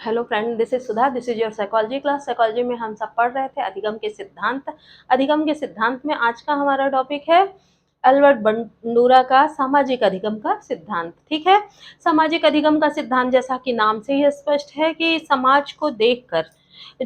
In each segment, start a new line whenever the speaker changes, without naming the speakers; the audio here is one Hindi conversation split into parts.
Hello friend, this is Sudha, this is your psychology class. Psychology में हम सब पढ़ रहे थे अधिगम के सिद्धांत। अधिगम के सिद्धांत में आज का हमारा टॉपिक है एल्बर्ट बंडूरा का सामाजिक अधिगम का सिद्धांत। ठीक है, सामाजिक अधिगम का सिद्धांत जैसा कि नाम से ही स्पष्ट है कि समाज को देखकर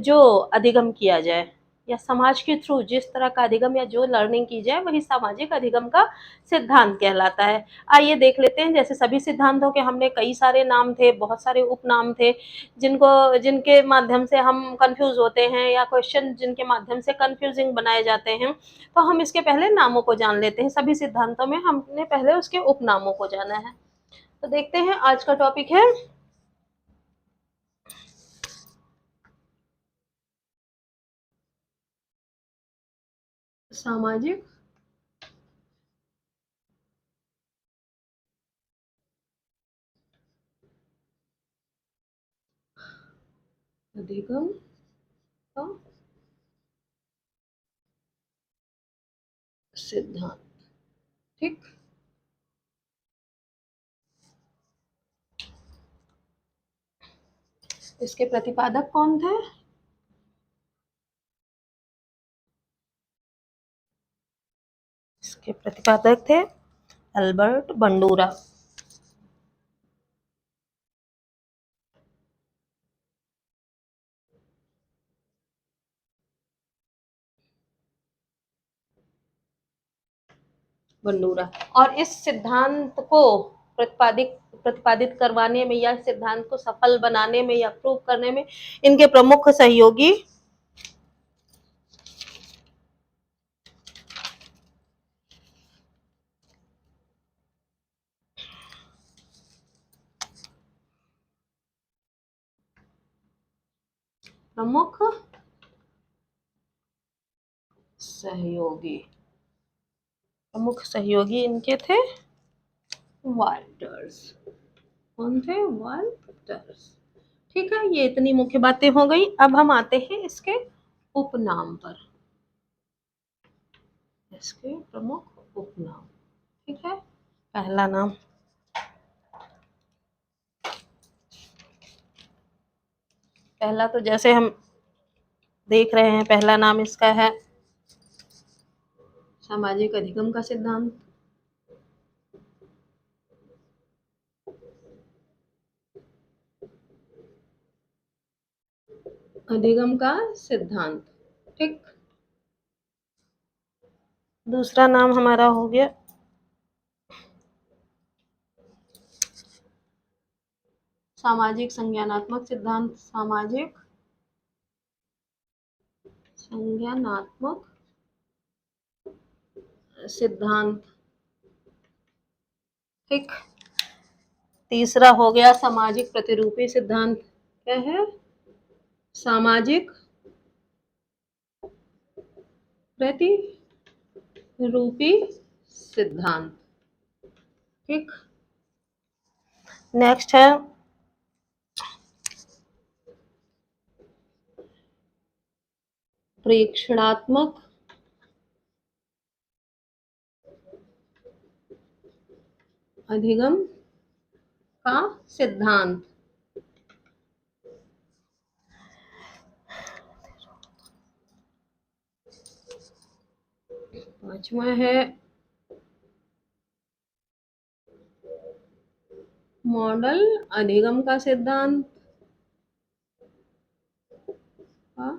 जो अधिगम किया जाए या समाज के थ्रू जिस तरह का अधिगम या जो लर्निंग की जाए वही सामाजिक अधिगम का सिद्धांत कहलाता है। आइए देख लेते हैं। जैसे सभी सिद्धांतों के हमने कई सारे नाम थे, बहुत सारे उपनाम थे जिनके माध्यम से हम कंफ्यूज होते हैं या क्वेश्चन जिनके माध्यम से कंफ्यूजिंग बनाए जाते हैं। तो हम इसके पहले नामों को जान लेते हैं। सभी सिद्धांतों में हमने पहले उसके उपनामों को जाना है। तो देखते हैं, आज का टॉपिक है सामाजिक अधिगम का सिद्धांत। ठीक, इसके प्रतिपादक कौन थे? इसके प्रतिपादक थे एल्बर्ट बंडूरा। बंडूरा। और इस सिद्धांत को प्रतिपादित प्रतिपादित करवाने में या सिद्धांत को सफल बनाने में या प्रूव करने में इनके प्रमुख सहयोगी प्रमुख सहयोगी प्रमुख सहयोगी इनके थे वाल्टर्स। कौन थे? वाल्टर्स। ठीक है, ये इतनी मुख्य बातें हो गई। अब हम आते हैं इसके उपनाम पर। इसके प्रमुख उपनाम। ठीक है, पहला नाम पहला तो जैसे हम देख रहे हैं, पहला नाम इसका है सामाजिक अधिगम का सिद्धांत। अधिगम का सिद्धांत। ठीक, दूसरा नाम हमारा हो गया सामाजिक संज्ञानात्मक सिद्धांत। सामाजिक संज्ञानात्मक सिद्धांत। ठीक, तीसरा हो गया सामाजिक प्रतिरूपी सिद्धांत। क्या है? सामाजिक प्रतिरूपी सिद्धांत। ठीक, नेक्स्ट है प्रेक्षणात्मक अधिगम का सिद्धांत। पांचवा है मॉडल अधिगम का सिद्धांत का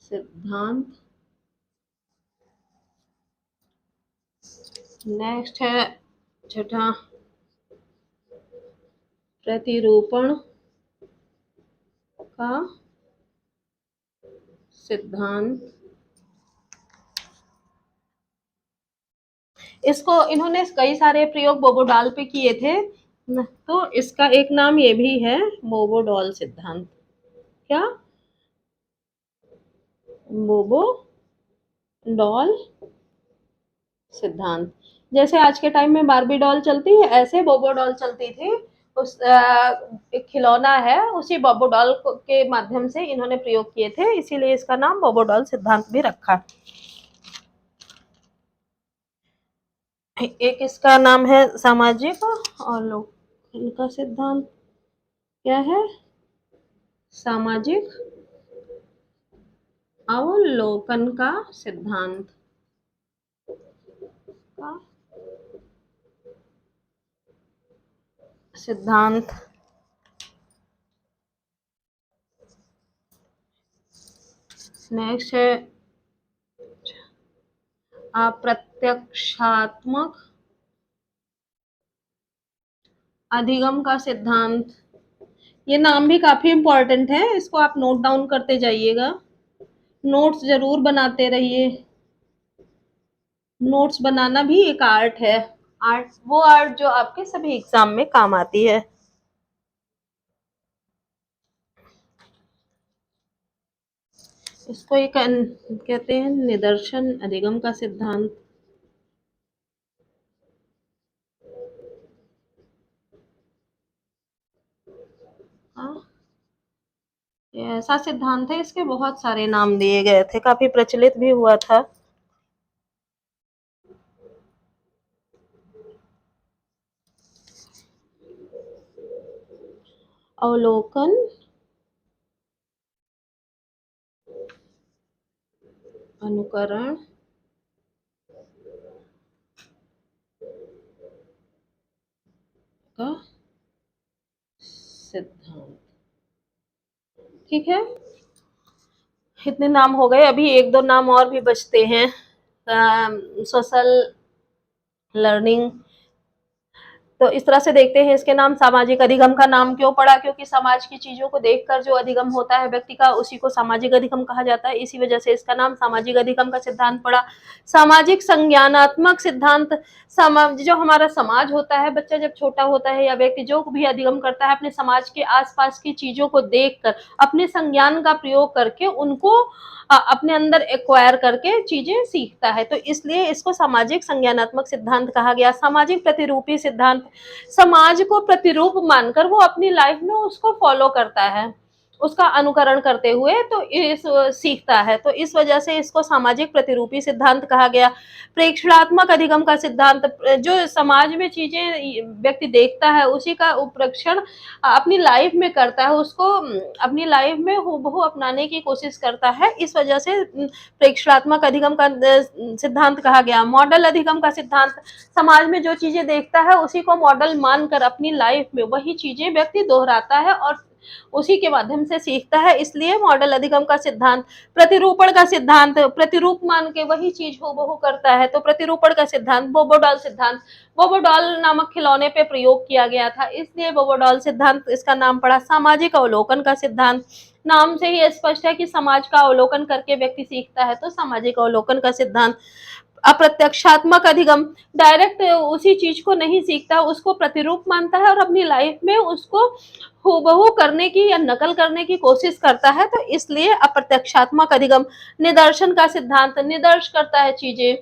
सिद्धांत। नेक्स्ट है छठा प्रतिरूपण का सिद्धांत। इसको इन्होंने कई सारे प्रयोग बोबोडाल पे किए थे, तो इसका एक नाम ये भी है बोबोडॉल सिद्धांत। क्या? बोबोडॉल सिद्धांत। जैसे आज के टाइम में बार्बी डॉल चलती है, ऐसे बोबो डॉल चलती थी। उस एक खिलौना है, उसी बोबो डॉल के माध्यम से इन्होंने प्रयोग किए थे, इसीलिए इसका नाम बोबो डॉल सिद्धांत भी रखा। एक इसका नाम है सामाजिक और लोक का सिद्धांत। क्या है? सामाजिक अवलोकन का सिद्धांत का सिद्धांत। नेक्स्ट है अप्रत्यक्षात्मक अधिगम का सिद्धांत। ये नाम भी काफी इंपॉर्टेंट है, इसको आप नोट डाउन करते जाइएगा, नोट्स जरूर बनाते रहिए। नोट्स बनाना भी एक आर्ट है, आर्ट वो आर्ट जो आपके सभी एग्जाम में काम आती है। इसको एक कहते हैं निदर्शन अधिगम का सिद्धांत। हाँ, ये ऐसा सिद्धांत है, इसके बहुत सारे नाम दिए गए थे, काफी प्रचलित भी हुआ था। अवलोकन अनुकरण का सिद्धांत। ठीक है, इतने नाम हो गए, अभी एक दो नाम और भी बचते हैं। सोशल लर्निंग, तो इस तरह से देखते हैं इसके नाम। सामाजिक अधिगम का नाम क्यों पड़ा? क्योंकि समाज की चीजों को देखकर जो अधिगम होता है व्यक्ति का, उसी को सामाजिक अधिगम कहा जाता है, इसी वजह से इसका नाम सामाजिक अधिगम का सिद्धांत पड़ा। सामाजिक संज्ञानात्मक सिद्धांत, जो हमारा समाज होता है, बच्चा जब छोटा होता है या व्यक्ति जो भी अधिगम करता है, अपने समाज के आसपास की चीजों को देखकर अपने संज्ञान का प्रयोग करके उनको अपने अंदर एक्वायर करके चीजें सीखता है, तो इसलिए इसको सामाजिक संज्ञानात्मक सिद्धांत कहा गया। सामाजिक प्रतिरूपी सिद्धांत, समाज को प्रतिरूप मानकर वो अपनी लाइफ में उसको फॉलो करता है, उसका अनुकरण करते हुए तो इस सीखता है, तो इस वजह से इसको सामाजिक प्रतिरूपी सिद्धांत कहा गया। प्रेक्षणात्मक अधिगम का सिद्धांत, जो समाज में चीजें व्यक्ति देखता है उसी का उपरक्षण अपनी लाइफ में करता है, उसको अपनी लाइफ में हूबहू अपनाने की कोशिश करता है, इस वजह से प्रेक्षणात्मक अधिगम का सिद्धांत कहा गया। मॉडल अधिगम का सिद्धांत, समाज में जो चीजें देखता है उसी को मॉडल मानकर अपनी लाइफ में वही चीजें व्यक्ति दोहराता है और उसी के माध्यम से सीखता है, इसलिए मॉडल अधिगम का सिद्धांत। प्रतिरूपण का सिद्धांत, प्रतिरूप मान के वही चीज हूबहू करता है, तो प्रतिरूपण का सिद्धांत। बोबोडॉल सिद्धांत, बोबोडॉल नामक खिलौने पे प्रयोग किया गया था, इसलिए बोबोडॉल सिद्धांत इसका नाम पड़ा। सामाजिक अवलोकन का सिद्धांत, नाम से ही स्पष्ट है कि समाज का अवलोकन करके व्यक्ति सीखता है, तो सामाजिक अवलोकन का सिद्धांत। अप्रत्यक्षात्मक अधिगम, डायरेक्ट उसी चीज को नहीं सीखता, उसको प्रतिरूप मानता है और अपनी लाइफ में उसको हूबहू करने की या नकल करने की कोशिश करता है, तो इसलिए अप्रत्यक्षात्मक अधिगम। निदर्शन का सिद्धांत, निदर्श करता है चीजें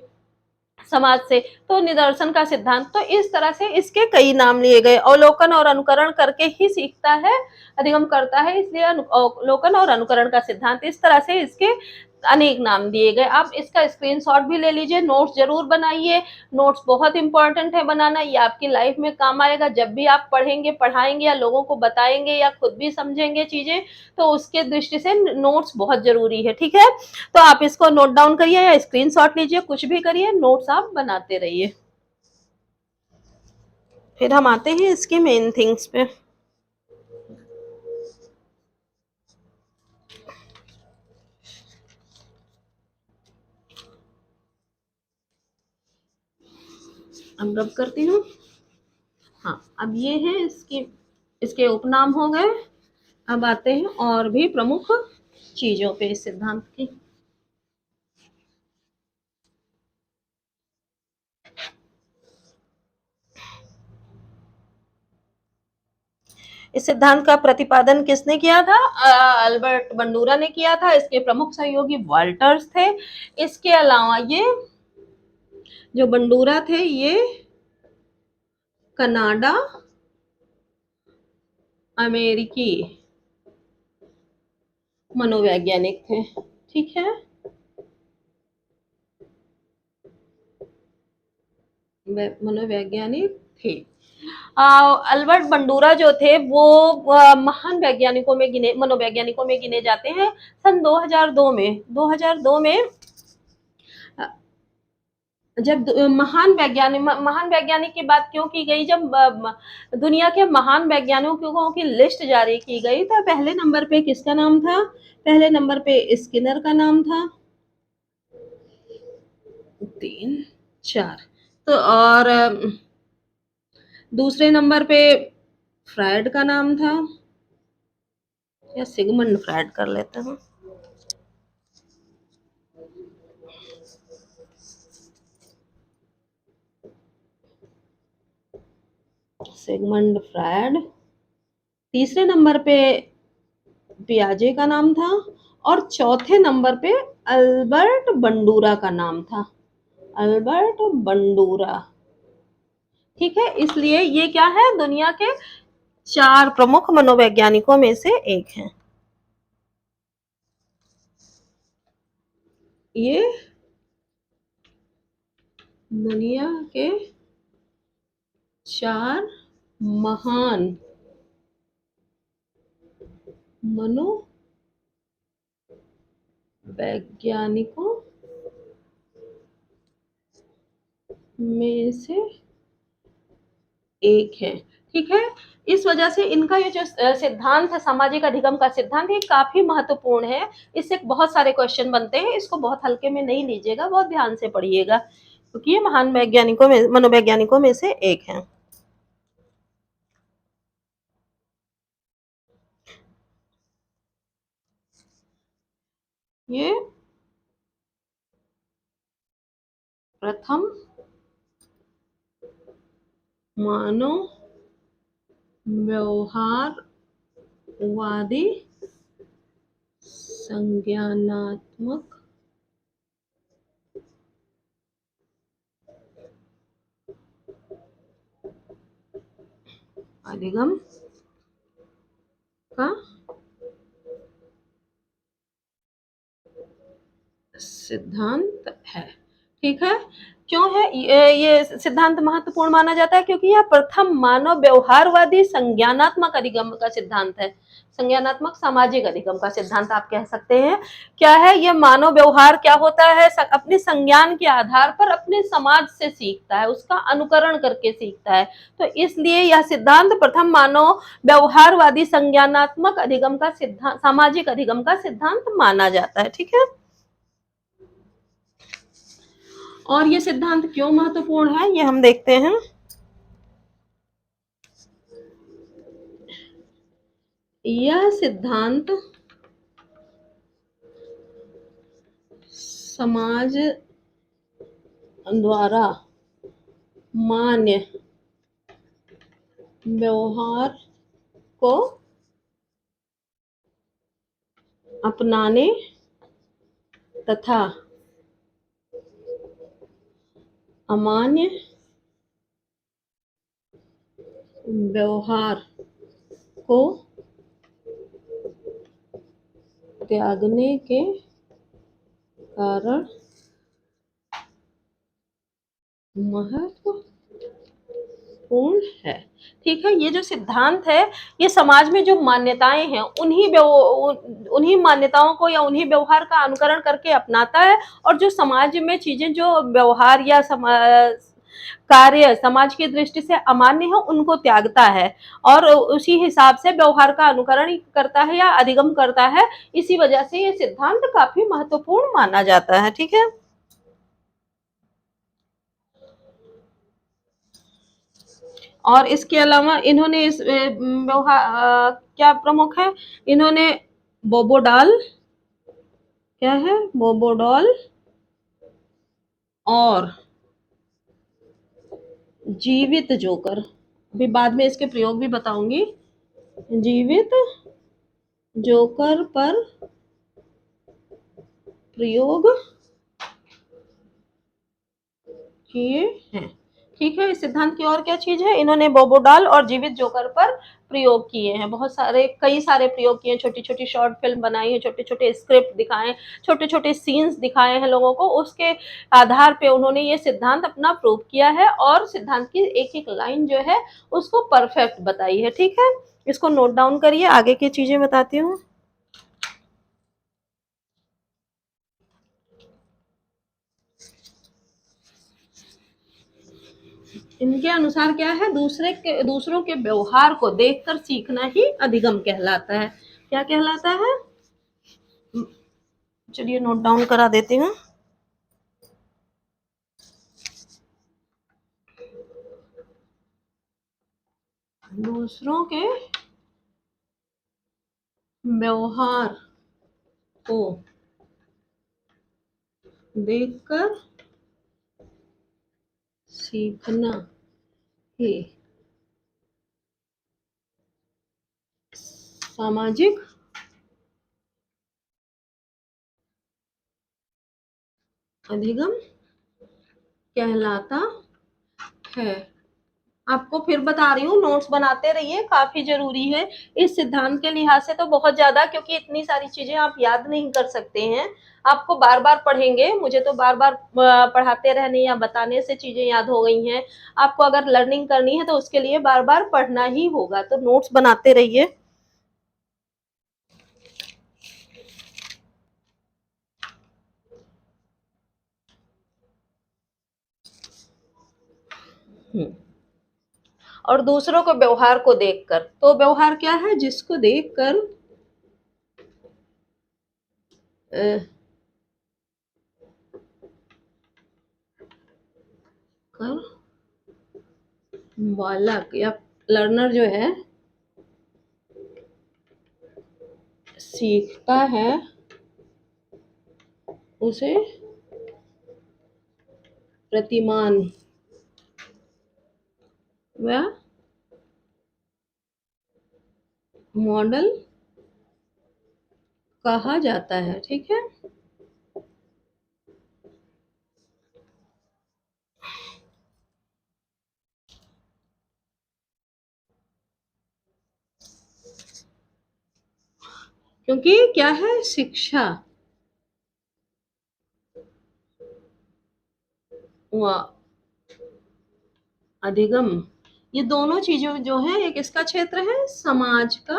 समाज से, तो निदर्शन का सिद्धांत। तो इस तरह से इसके कई नाम लिए गए, अवलोकन और अनुकरण करके ही सीखता है, अधिगम करता है, इसलिए अवलोकन और अनुकरण का सिद्धांत। इस तरह से इसके अनेक नाम दिए गए। आप इसका स्क्रीनशॉट भी ले लीजिए, नोट्स जरूर बनाइए, नोट्स बहुत इंपॉर्टेंट है बनाना, ये आपकी लाइफ में काम आएगा, जब भी आप पढ़ेंगे पढ़ाएंगे या लोगों को बताएंगे या खुद भी समझेंगे चीजें, तो उसके दृष्टि से नोट्स बहुत जरूरी है। ठीक है, तो आप इसको नोट डाउन करिए या स्क्रीनशॉट लीजिए, कुछ भी करिए, नोट्स आप बनाते रहिए। फिर हम आते हैं इसके मेन थिंग्स पे। अब रब करती हूँ। हाँ, अब ये है इसकी, इसके उपनाम हो गए। अब आते हैं और भी प्रमुख चीजों पे इस सिद्धांत की। इस सिद्धांत का प्रतिपादन किसने किया था? अल्बर्ट बंडूरा ने किया था। इसके प्रमुख सहयोगी वाल्टर्स थे। इसके अलावा ये जो बंडूरा थे ये कनाडा अमेरिकी मनोवैज्ञानिक थे। ठीक है, मनोवैज्ञानिक थे। अल्बर्ट बंडूरा जो थे वो महान वैज्ञानिकों में गिने मनोवैज्ञानिकों में गिने जाते हैं। सन 2002 में जब महान वैज्ञानिक की बात क्यों की गई, जब दुनिया के महान वैज्ञानिकों की लिस्ट जारी की गई तो पहले नंबर पे किसका नाम था? पहले नंबर पे स्किनर का नाम था। 3, 4 तो और दूसरे नंबर पे फ्रायड का नाम था, या सिगमंड फ्रायड कर लेते हैं। Sigmund Freud. तीसरे नंबर पे पियाजे का नाम था और चौथे नंबर पे अल्बर्ट बंडूरा का नाम था। Albert Bandura. ठीक है, इसलिए ये क्या है, दुनिया के 4 प्रमुख मनोवैज्ञानिकों में से एक हैं। ये दुनिया के 4 महान मनोवैज्ञानिकों में से एक है। ठीक है, इस वजह से इनका ये जो सिद्धांत है, सामाजिक अधिगम का सिद्धांत, ये काफी महत्वपूर्ण है। इससे बहुत सारे क्वेश्चन बनते हैं, इसको बहुत हल्के में नहीं लीजिएगा, बहुत ध्यान से पढ़िएगा, क्योंकि ये महान वैज्ञानिकों में मनोवैज्ञानिकों में से एक है। ये प्रथम मानव व्यवहारवादी संज्ञानात्मक अधिगम का सिद्धांत है। ठीक है, क्यों है ये सिद्धांत महत्वपूर्ण माना जाता है? क्योंकि यह प्रथम मानव व्यवहारवादी संज्ञानात्मक अधिगम का सिद्धांत है। संज्ञानात्मक सामाजिक अधिगम का सिद्धांत आप कह सकते हैं। क्या है ये? मानव व्यवहार क्या होता है, अपने संज्ञान के आधार पर अपने समाज से सीखता है, उसका अनुकरण करके सीखता है। तो इसलिए यह सिद्धांत प्रथम मानव व्यवहारवादी संज्ञानात्मक अधिगम का सिद्धांत, सामाजिक अधिगम का सिद्धांत माना जाता है। ठीक है, और ये सिद्धांत क्यों महत्वपूर्ण है ये हम देखते हैं। यह सिद्धांत समाज द्वारा मान्य व्यवहार को अपनाने तथा अमान्य व्यवहार को त्यागने के कारण महत्वपूर्ण है। ठीक है, ये जो सिद्धांत है ये समाज में जो मान्यताएं हैं उन्हीं मान्यताओं को या उन्हीं व्यवहार का अनुकरण करके अपनाता है, और जो समाज में चीजें जो व्यवहार या कार्य समाज की दृष्टि से अमान्य है उनको त्यागता है, और उसी हिसाब से व्यवहार का अनुकरण करता है या अधिगम करता है। इसी वजह से ये सिद्धांत काफी महत्वपूर्ण माना जाता है। ठीक है, और इसके अलावा इन्होंने इस व्यवहार क्या प्रमुख है, इन्होंने बोबोडाल, क्या है, बोबोडॉल और जीवित जोकर, अभी बाद में इसके प्रयोग भी बताऊंगी, जीवित जोकर पर प्रयोग किए हैं। ठीक है। इस सिद्धांत की और क्या चीज है, इन्होंने बोबोडाल और जीवित जोकर पर प्रयोग किए हैं, बहुत सारे कई सारे प्रयोग किए हैं, छोटी छोटी शॉर्ट फिल्म बनाई है, छोटे छोटे स्क्रिप्ट दिखाए, छोटे छोटे सीन्स दिखाए हैं लोगों को, उसके आधार पे उन्होंने ये सिद्धांत अपना प्रूव किया है और सिद्धांत की एक एक लाइन जो है उसको परफेक्ट बताई है। ठीक है, इसको नोट डाउन करिए, आगे की चीजें बताती हूँ। इनके अनुसार क्या है, दूसरों के व्यवहार को देखकर सीखना ही अधिगम कहलाता है। क्या कहलाता है, चलिए नोट डाउन करा देती हूँ। दूसरों के व्यवहार को देखकर सीखना ही सामाजिक अधिगम कहलाता है। आपको फिर बता रही हूँ, नोट्स बनाते रहिए, काफी जरूरी है इस सिद्धांत के लिहाज से तो बहुत ज्यादा, क्योंकि इतनी सारी चीजें आप याद नहीं कर सकते हैं। आपको बार बार पढ़ेंगे, मुझे तो बार बार पढ़ाते रहने या बताने से चीजें याद हो गई हैं। आपको अगर लर्निंग करनी है तो उसके लिए बार बार पढ़ना ही होगा, तो नोट्स बनाते रहिए। और दूसरों को व्यवहार को देखकर, तो व्यवहार क्या है, जिसको देखकर कर बालक या लर्नर जो है सीखता है, उसे प्रतिमान व मॉडल कहा जाता है। ठीक है, क्योंकि क्या है, शिक्षा व अधिगम, ये दोनों चीजें जो है, एक इसका क्षेत्र है, समाज का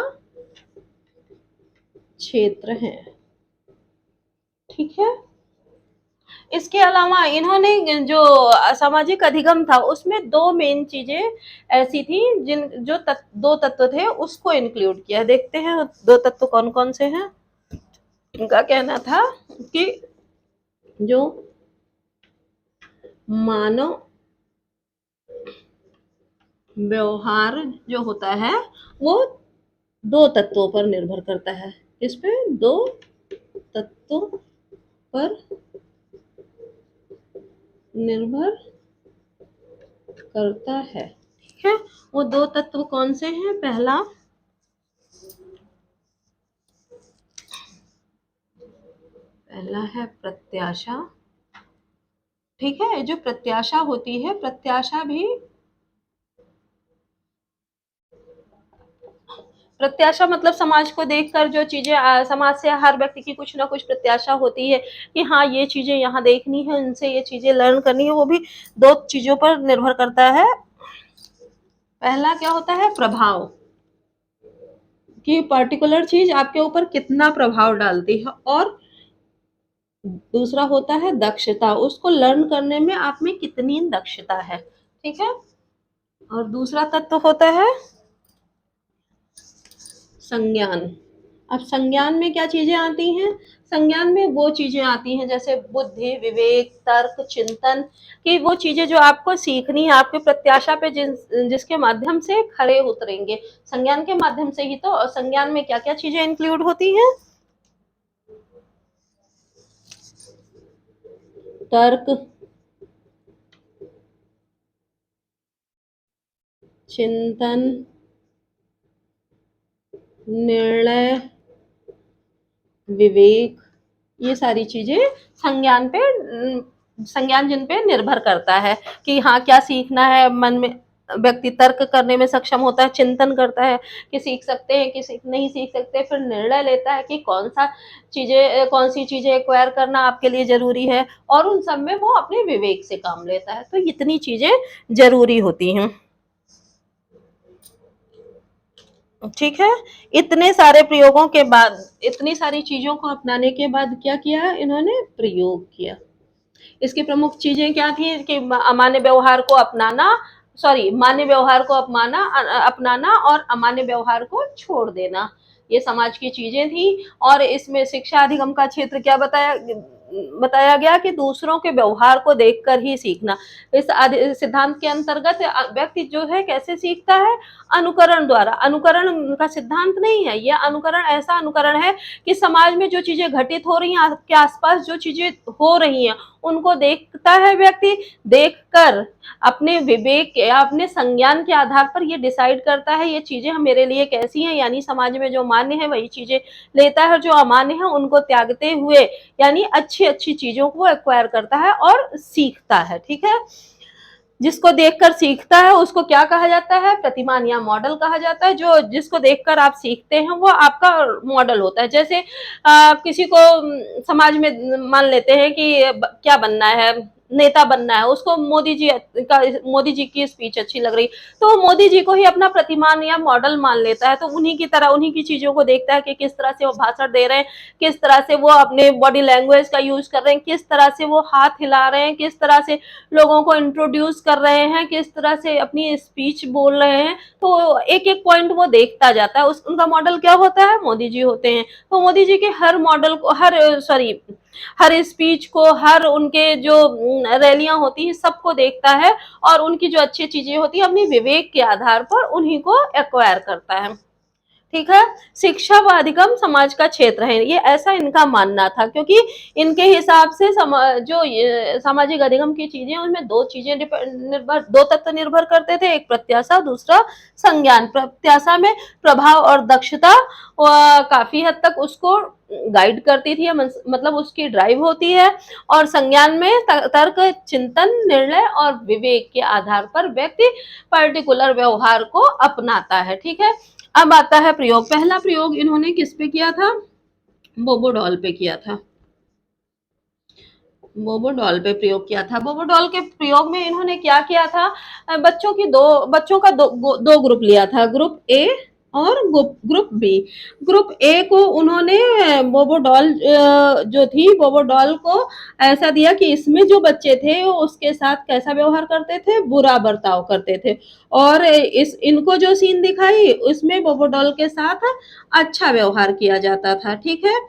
क्षेत्र है। ठीक है, इसके अलावा इन्होंने जो सामाजिक अधिगम था उसमें दो मेन चीजें ऐसी थी जिन जो दो तत्व थे उसको इंक्लूड किया। देखते हैं दो तत्व कौन कौन से हैं। उनका कहना था कि जो मानव व्यवहार जो होता है वो दो तत्वों पर निर्भर करता है। इस पे दो तत्वों पर निर्भर करता है। ठीक है, वो दो तत्व कौन से हैं, पहला है प्रत्याशा। ठीक है, जो प्रत्याशा होती है, प्रत्याशा मतलब समाज को देखकर जो चीजें, समाज से हर व्यक्ति की कुछ ना कुछ प्रत्याशा होती है कि हाँ ये चीजें यहाँ देखनी है, उनसे ये चीजें लर्न करनी है, वो भी दो चीजों पर निर्भर करता है। पहला क्या होता है, प्रभाव, कि पर्टिकुलर चीज आपके ऊपर कितना प्रभाव डालती है, और दूसरा होता है दक्षता, उसको लर्न करने में आप में कितनी दक्षता है। ठीक है, और दूसरा तत्व होता है संज्ञान। अब संज्ञान में क्या चीजें आती हैं, संज्ञान में वो चीजें आती हैं जैसे बुद्धि, विवेक, तर्क, चिंतन, कि वो चीजें जो आपको सीखनी है, आपके प्रत्याशा पे जिसके माध्यम से खरे उतरेंगे, संज्ञान के माध्यम से ही। तो संज्ञान में क्या क्या चीजें इंक्लूड होती हैं, तर्क, चिंतन, निर्णय, विवेक, ये सारी चीजें संज्ञान पे संज्ञान जिन पे निर्भर करता है कि हाँ क्या सीखना है, मन में व्यक्ति तर्क करने में सक्षम होता है, चिंतन करता है कि सीख सकते हैं कि नहीं सीख सकते, फिर निर्णय लेता है कि कौन सी चीजें एक्वायर करना आपके लिए जरूरी है, और उन सब में वो अपने विवेक से काम लेता है। तो इतनी चीजें जरूरी होती हैं। ठीक है, इतने सारे प्रयोगों के बाद, इतनी सारी चीजों को अपनाने के बाद क्या किया इन्होंने, प्रयोग किया। इसकी प्रमुख चीजें क्या थी कि अमान्य व्यवहार को अपनाना, मान्य व्यवहार को अपनाना और अमान्य व्यवहार को छोड़ देना, ये समाज की चीजें थी। और इसमें शिक्षा अधिगम का क्षेत्र क्या बताया गया कि दूसरों के व्यवहार को देखकर ही सीखना। इस सिद्धांत के अंतर्गत व्यक्ति जो है कैसे सीखता है, अनुकरण द्वारा। अनुकरण का सिद्धांत नहीं है, यह अनुकरण ऐसा अनुकरण है कि समाज में जो चीजें घटित हो रही हैं, आपके आसपास जो चीजें हो रही हैं, उनको देखता है व्यक्ति, देखकर अपने विवेक या अपने संज्ञान के आधार पर ये डिसाइड करता है ये चीजें मेरे लिए कैसी हैं, यानी समाज में जो मान्य है वही चीजें लेता है, जो अमान्य है उनको त्यागते हुए यानी अच्छी अच्छी चीजों को एक्वायर करता है और सीखता है। ठीक है, जिसको देखकर सीखता है उसको क्या कहा जाता है, प्रतिमान या मॉडल कहा जाता है। जो जिसको देखकर आप सीखते हैं वो आपका मॉडल होता है। जैसे किसी को समाज में मान लेते हैं कि क्या बनना है, नेता बनना है, उसको मोदी जी की स्पीच अच्छी लग रही, तो मोदी जी को ही अपना प्रतिमान या मॉडल मान लेता है। तो उन्हीं की तरह उन्हीं की चीजों को देखता है कि किस तरह से वो भाषण दे रहे हैं, किस तरह से वो अपने बॉडी लैंग्वेज का यूज कर रहे हैं, किस तरह से वो हाथ हिला रहे हैं, किस तरह से लोगों को इंट्रोड्यूस कर रहे हैं, किस तरह से अपनी स्पीच बोल रहे हैं। तो एक एक पॉइंट वो देखता जाता है। उनका मॉडल क्या होता है, मोदी जी होते हैं। तो मोदी जी के हर मॉडल को, हर स्पीच को, हर उनके जो रैलियां होती हैं सबको देखता है, और उनकी जो अच्छी चीजें होती है अपनी विवेक के आधार पर उन्हीं को एक्वायर करता है। ठीक है, शिक्षा व अधिगम समाज का क्षेत्र है, ये ऐसा इनका मानना था, क्योंकि इनके हिसाब से जो सामाजिक अधिगम की चीजें उनमें दो तत्व निर्भर करते थे, एक प्रत्याशा, दूसरा संज्ञान। प्रत्याशा में प्रभाव और दक्षता काफी हद तक उसको गाइड करती थी, मतलब उसकी ड्राइव होती है, और संज्ञान में तर्क, चिंतन, निर्णय और विवेक के आधार पर व्यक्ति पर्टिकुलर व्यवहार को अपनाता है। ठीक है, अब आता है प्रयोग। पहला प्रयोग इन्होंने किस पे किया था, बोबोडॉल पे किया था। बोबोडॉल पे प्रयोग किया था। बोबोडॉल के प्रयोग में इन्होंने क्या किया था, बच्चों का दो ग्रुप लिया था, ग्रुप ए और ग्रुप बी। ग्रुप ए को उन्होंने बोबोडॉल जो थी, बोबोडॉल को ऐसा दिया कि इसमें जो बच्चे थे वो उसके साथ कैसा व्यवहार करते थे, बुरा बर्ताव करते थे, और इनको जो सीन दिखाई उसमें बोबोडॉल के साथ अच्छा व्यवहार किया जाता था। ठीक है,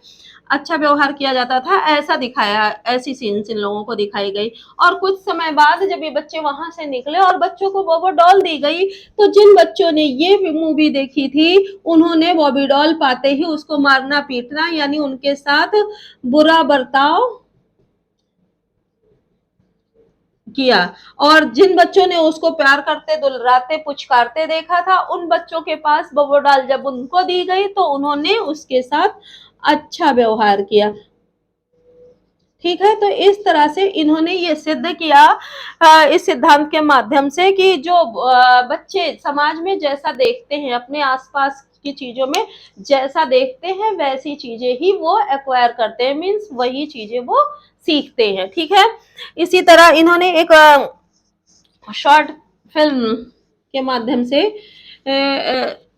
अच्छा व्यवहार किया जाता था, ऐसा दिखाया, ऐसी सीन्स इन लोगों को दिखाई गई। और कुछ समय बाद जब ये बच्चे वहां से निकले और बच्चों को बॉबी डॉल दी गई, तो जिन बच्चों ने ये मूवी देखी थी उन्होंने बॉबी डॉल पाते ही उसको मारना पीटना यानी उनके साथ बुरा बर्ताव किया, और जिन बच्चों ने उसको प्यार करते, दुलराते, पुचकारते देखा था, उन बच्चों के पास बॉबी डॉल जब उनको दी गई तो उन्होंने उसके साथ अच्छा व्यवहार किया। ठीक है, तो इस तरह से इन्होंने ये सिद्ध किया इस सिद्धांत के माध्यम से कि जो बच्चे समाज में जैसा देखते हैं, अपने आसपास की चीजों में जैसा देखते हैं वैसी चीजें ही वो एक्वायर करते हैं, मीन्स वही चीजें वो सीखते हैं। ठीक है, इसी तरह इन्होंने एक शॉर्ट फिल्म के माध्यम से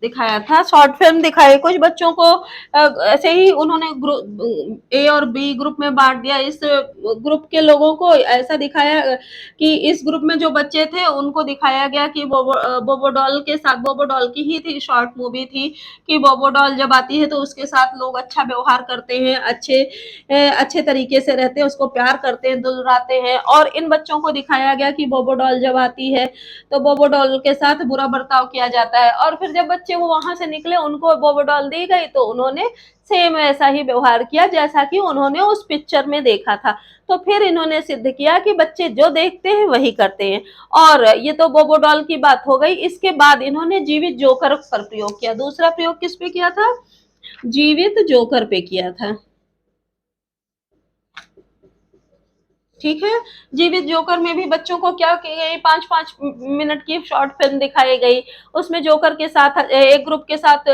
दिखाया था, शॉर्ट फिल्म दिखाई, कुछ बच्चों को ऐसे ही उन्होंने ग्रुप ए और बी ग्रुप में बांट दिया। इस ग्रुप के लोगों को ऐसा दिखाया कि इस ग्रुप में जो बच्चे थे उनको दिखाया गया कि बोबोडॉल के साथ, बोबोडॉल की ही थी, शॉर्ट मूवी थी कि बोबोडॉल जब आती है तो उसके साथ लोग अच्छा व्यवहार करते हैं, अच्छे तरीके से रहते हैं, उसको प्यार करते हैं, दुलराते हैं। और इन बच्चों को दिखाया गया कि बोबोडॉल जब आती है तो बोबोडॉल के साथ बुरा बर्ताव किया जाता है, और फिर जब बच्चे वो वहां से निकले उनको बोबोडॉल दी गई तो उन्होंने सेम ऐसा ही व्यवहार किया जैसा कि उन्होंने उस पिक्चर में देखा था। तो फिर इन्होंने सिद्ध किया कि बच्चे जो देखते हैं वही करते हैं। और ये तो बोबोडॉल की बात हो गई। इसके बाद इन्होंने जीवित जोकर पर प्रयोग किया। दूसरा प्रयोग किस पे किया था, जीवित जोकर पे किया था। ठीक है। जीवित जोकर में भी बच्चों को क्या की गई, 5-5 मिनट की शॉर्ट फिल्म दिखाई गई। उसमें जोकर के साथ एक ग्रुप के साथ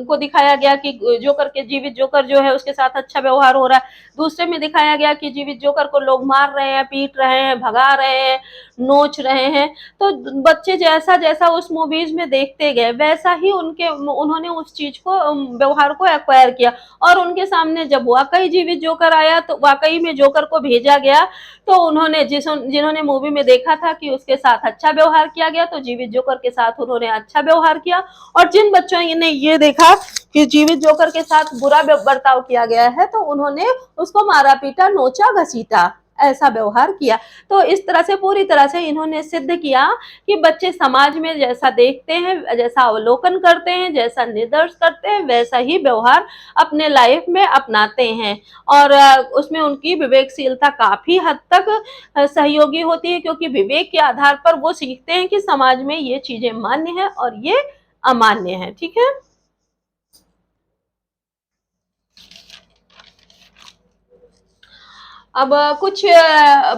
को दिखाया गया कि जोकर के जीवित जोकर जो है उसके साथ अच्छा व्यवहार हो रहा है। दूसरे में दिखाया गया कि जीवित जोकर को लोग मार रहे हैं, पीट रहे हैं, भगा रहे हैं, नोच रहे हैं। तो बच्चे जैसा जैसा उस मूवीज में देखते गए वैसा ही उन्होंने उस चीज को व्यवहार को एक्वायर किया। और उनके सामने जब वाकई जीवित जोकर आया तो वाकई में जोकर को भेजा गया, तो उन्होंने जिन्होंने मूवी में देखा था कि उसके साथ अच्छा व्यवहार किया गया तो जीवित जोकर के साथ उन्होंने अच्छा व्यवहार किया। और जिन बच्चों ने ये देखा कि जीवित जोकर के साथ बुरा बर्ताव किया गया है तो उन्होंने उसको मारा पीटा, नोचा घसीटा, ऐसा व्यवहार किया। तो इस तरह से पूरी तरह से इन्होंने सिद्ध किया कि बच्चे समाज में जैसा देखते हैं, जैसा अवलोकन करते हैं, जैसा निदर्श करते हैं, वैसा ही व्यवहार अपने लाइफ में अपनाते हैं। और उसमें उनकी विवेकशीलता काफी हद तक सहयोगी होती है, क्योंकि विवेक के आधार पर वो सीखते हैं कि समाज में ये चीजें मान्य है और ये अमान्य है। ठीक है। अब कुछ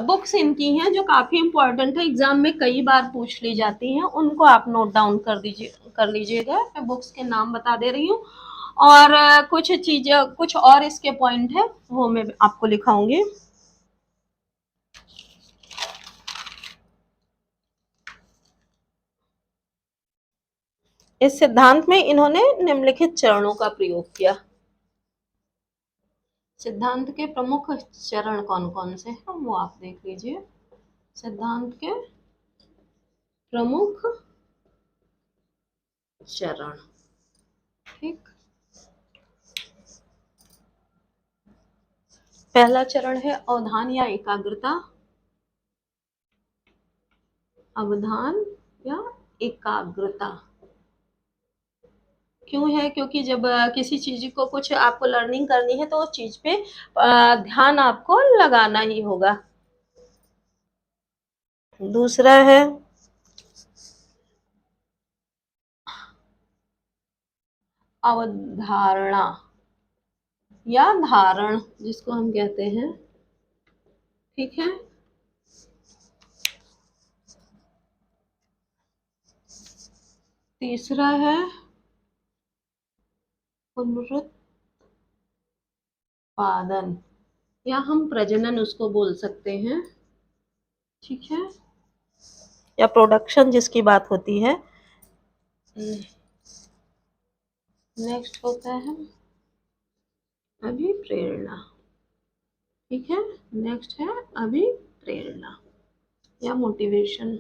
बुक्स इनकी हैं जो काफी इंपॉर्टेंट है, एग्जाम में कई बार पूछ ली जाती हैं, उनको आप नोट डाउन कर लीजिएगा। मैं बुक्स के नाम बता दे रही हूँ और कुछ चीजें, कुछ और इसके पॉइंट है वो मैं आपको लिखाऊंगी। इस सिद्धांत में इन्होंने निम्नलिखित चरणों का प्रयोग किया। सिद्धांत के प्रमुख चरण कौन कौन से हैं वो आप देख लीजिए। सिद्धांत के प्रमुख चरण, ठीक। पहला चरण है अवधान या एकाग्रता। अवधान या एकाग्रता क्यों है? क्योंकि जब किसी चीज को कुछ आपको लर्निंग करनी है तो उस चीज पे ध्यान आपको लगाना ही होगा। दूसरा है अवधारणा या धारण, जिसको हम कहते हैं, ठीक है। तीसरा है पुनरुत्पादन या हम प्रजनन उसको बोल सकते हैं, ठीक है, या प्रोडक्शन जिसकी बात होती है। नेक्स्ट होता है अभिप्रेरणा, ठीक है। नेक्स्ट है अभिप्रेरणा या मोटिवेशन।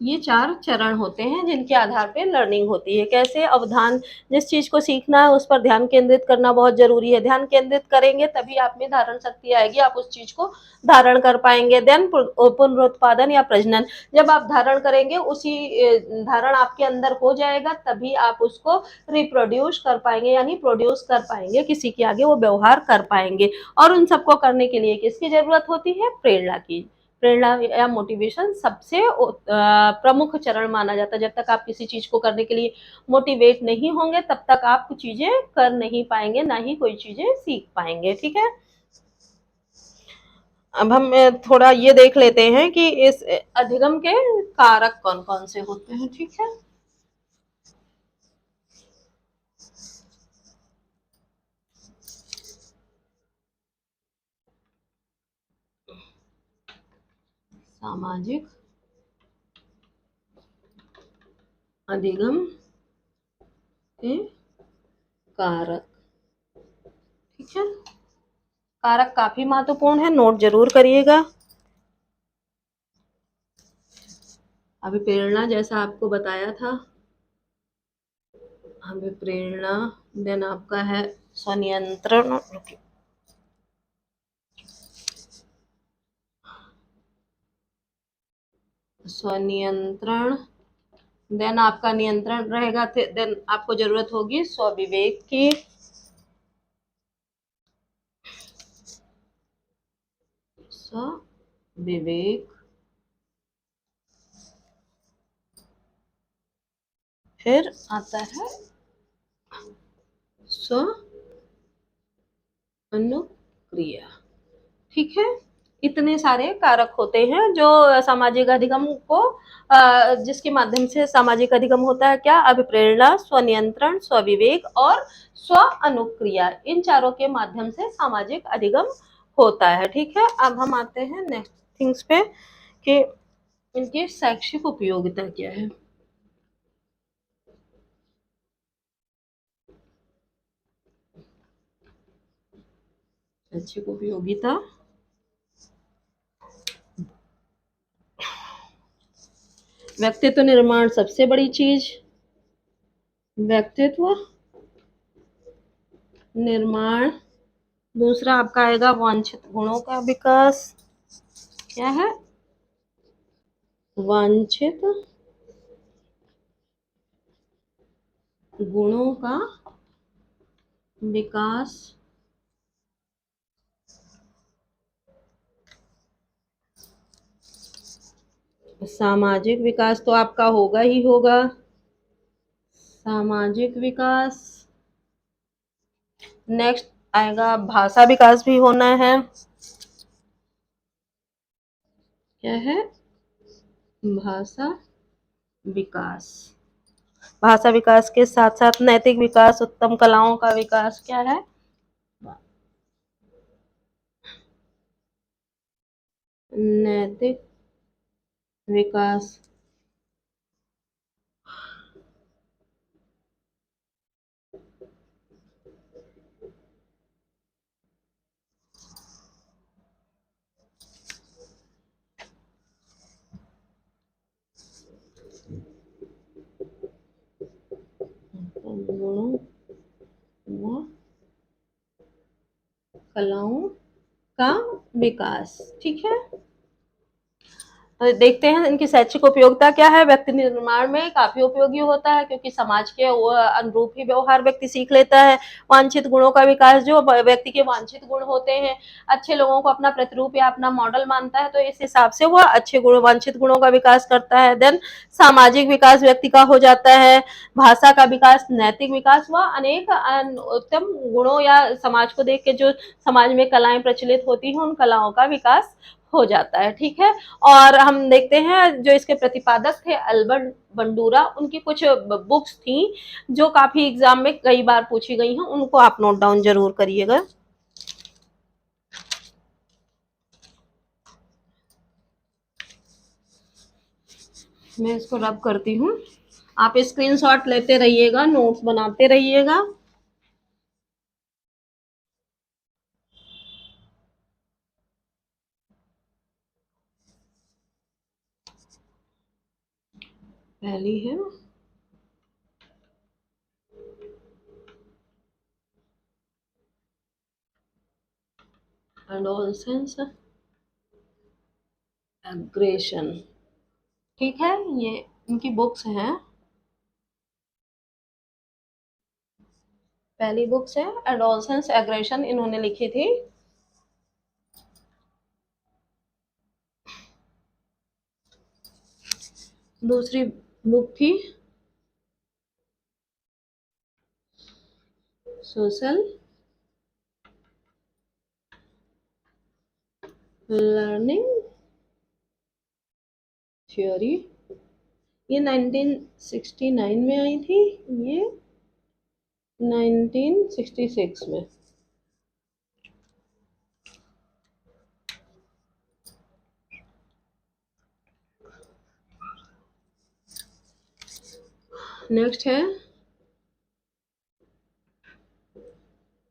ये 4 चरण होते हैं जिनके आधार पे लर्निंग होती है। कैसे? अवधान, जिस चीज को सीखना है उस पर ध्यान केंद्रित करना बहुत जरूरी है। ध्यान केंद्रित करेंगे तभी आप में धारण शक्ति आएगी, आप उस चीज को धारण कर पाएंगे। देन पुनरुत्पादन या प्रजनन, जब आप धारण करेंगे उसी धारण आपके अंदर हो जाएगा तभी आप उसको रिप्रोड्यूस कर पाएंगे, यानी प्रोड्यूस कर पाएंगे, किसी के आगे वो व्यवहार कर पाएंगे। और उन सबको करने के लिए किसकी जरूरत होती है? प्रेरणा की। प्रेरणा या मोटिवेशन सबसे प्रमुख चरण माना जाता है। जब तक आप किसी चीज को करने के लिए मोटिवेट नहीं होंगे तब तक आप कुछ चीजें कर नहीं पाएंगे, ना ही कोई चीजें सीख पाएंगे, ठीक है। अब हम थोड़ा ये देख लेते हैं कि इस अधिगम के कारक कौन कौन से होते हैं, ठीक है। सामाजिक अधिगम के कारक, ठीक है। कारक काफी महत्वपूर्ण है, नोट जरूर करिएगा। अभी प्रेरणा जैसा आपको बताया था, हमें प्रेरणा, देन आपका है स्वनियंत्रण, स्वनियंत्रण, देन आपका नियंत्रण रहेगा, देन आपको जरूरत होगी स्वविवेक की, स्वविवेक, फिर आता है स्व अनुक्रिया। ठीक है, इतने सारे कारक होते हैं जो सामाजिक अधिगम को जिसके माध्यम से सामाजिक अधिगम होता है क्या, अभिप्रेरणा, स्वनियंत्रण, स्वविवेक और स्व अनुक्रिया, इन चारों के माध्यम से सामाजिक अधिगम होता है। ठीक है, अब हम आते हैं नेक्स्ट थिंग्स पे कि इनकी शैक्षिक उपयोगिता क्या है। शैक्षिक उपयोगिता, व्यक्तित्व निर्माण सबसे बड़ी चीज, व्यक्तित्व निर्माण। दूसरा आपका आएगा वांछित गुणों का विकास। क्या है, वांछित गुणों का विकास। सामाजिक विकास तो आपका होगा ही होगा, सामाजिक विकास। नेक्स्ट आएगा भाषा विकास भी होना है। क्या है, भाषा विकास। भाषा विकास के साथ साथ नैतिक विकास, उत्तम कलाओं का विकास। क्या है, नैतिक विकास। गुणों व कलाओं का विकास। ठीक है, तो देखते हैं इनकी शैक्षिक उपयोगिता क्या है। व्यक्ति निर्माण में काफी उपयोगी होता है क्योंकि समाज के अनुरूप ही व्यवहार व्यक्ति सीख लेता है। वांछित गुणों का विकास, जो व्यक्ति के वांछित गुण होते हैं, अच्छे लोगों को अपना प्रतिरूप या अपना मॉडल मानता है, तो इस हिसाब से वह अच्छे गुण, वांछित गुणों का विकास करता है। देन सामाजिक विकास व्यक्ति का हो जाता है, भाषा का विकास, नैतिक विकास व अनेक उत्तम गुणों या समाज को देख के जो समाज में कलाएं प्रचलित होती हैं, उन कलाओं का विकास हो जाता है। ठीक है, और हम देखते हैं जो इसके प्रतिपादक थे अल्बर्ट बंडूरा, उनकी कुछ बुक्स थी जो काफी एग्जाम में कई बार पूछी गई हैं, उनको आप नोट डाउन जरूर करिएगा। मैं इसको रब करती हूँ, आप स्क्रीनशॉट लेते रहिएगा, नोट्स बनाते रहिएगा। पहली है एडोलसेंस एग्रेशन। ठीक है, ये इनकी बुक्स हैं। पहली बुक्स है एडोलसेंस एग्रेशन, इन्होंने लिखी थी। दूसरी बुक थी सोशल लर्निंग थ्योरी, ये 1969 में आई थी, ये 1966 में। नेक्स्ट है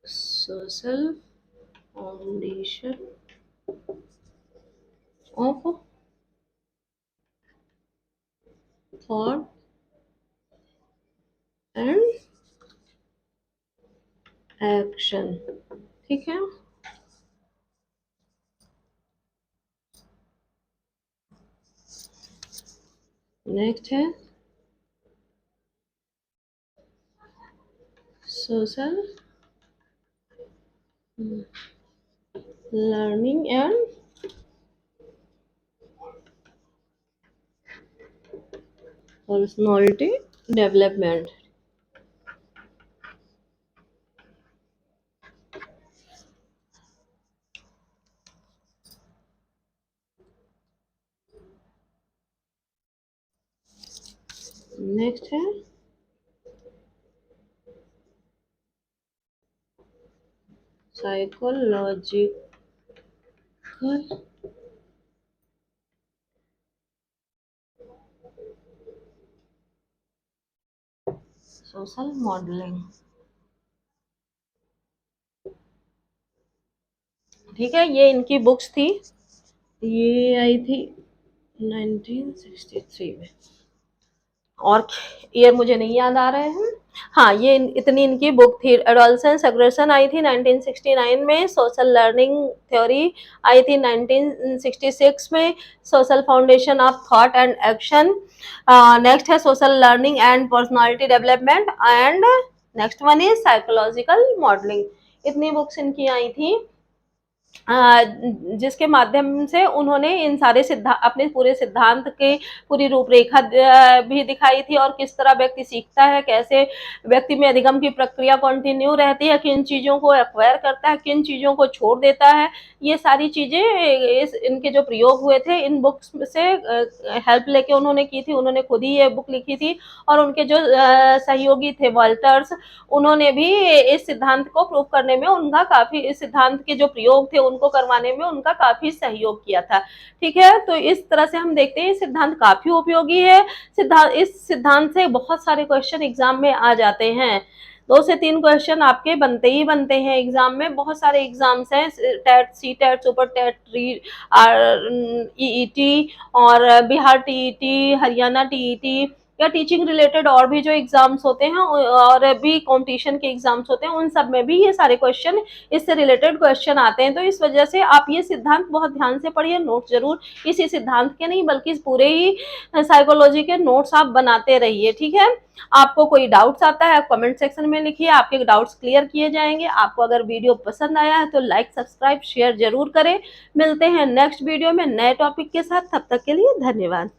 social foundation of thought and action. ठीक है, नेक्स्ट है social learning and personality development. Next है साइकोलॉजिकल सोशल मॉडलिंग। ठीक है, ये इनकी बुक्स थी, ये आई थी 1963 में, और ईयर मुझे नहीं याद आ रहे हैं। हाँ, ये इतनी इनकी बुक थी। एडोलसेंस एग्रेशन आई थी 1969 में, सोशल लर्निंग थ्योरी आई थी 1966 में, social foundation of thought and action. Next है social learning and personality development, and next one is psychological modelling. इतनी बुक्स इनकी आई थी, जिसके माध्यम से उन्होंने इन सारे अपने पूरे सिद्धांत की पूरी रूपरेखा भी दिखाई थी, और किस तरह व्यक्ति सीखता है, कैसे व्यक्ति में अधिगम की प्रक्रिया कंटिन्यू रहती है, किन चीज़ों को एक्वायर करता है, किन चीज़ों को छोड़ देता है। ये सारी चीज़ें इनके जो प्रयोग हुए थे इन बुक्स से हेल्प लेके उन्होंने की थी। उन्होंने खुद ही ये बुक लिखी थी, और उनके जो सहयोगी थे वॉल्टर्स, उन्होंने भी इस सिद्धांत को प्रूव करने में उनका काफ़ी, इस सिद्धांत के जो प्रयोग थे उनको करवाने में उनका काफ़ी सहयोग किया था। ठीक है, तो इस तरह से हम देखते हैं सिद्धांत काफ़ी उपयोगी है। इस सिद्धांत से बहुत सारे क्वेश्चन एग्जाम में आ जाते हैं। 2 से 3 क्वेश्चन आपके बनते ही बनते हैं एग्जाम में। बहुत सारे एग्जाम्स हैं, TET, C TET, super TET, EET, और बिहार टीईटी, हरियाणा टीईटी, या टीचिंग रिलेटेड और भी जो एग्जाम्स होते हैं और भी कंपटीशन के एग्जाम्स होते हैं, उन सब में भी ये सारे क्वेश्चन, इससे रिलेटेड क्वेश्चन आते हैं। तो इस वजह से आप ये सिद्धांत बहुत ध्यान से पढ़िए, नोट जरूर इसी सिद्धांत के नहीं बल्कि इस पूरे ही साइकोलॉजी के नोट्स आप बनाते रहिए। ठीक है, आपको कोई डाउट्स आता है कमेंट सेक्शन में लिखिए, आपके डाउट्स क्लियर किए जाएंगे। आपको अगर वीडियो पसंद आया है तो लाइक, सब्सक्राइब, शेयर जरूर करें। मिलते हैं नेक्स्ट वीडियो में नए टॉपिक के साथ, तब तक के लिए धन्यवाद।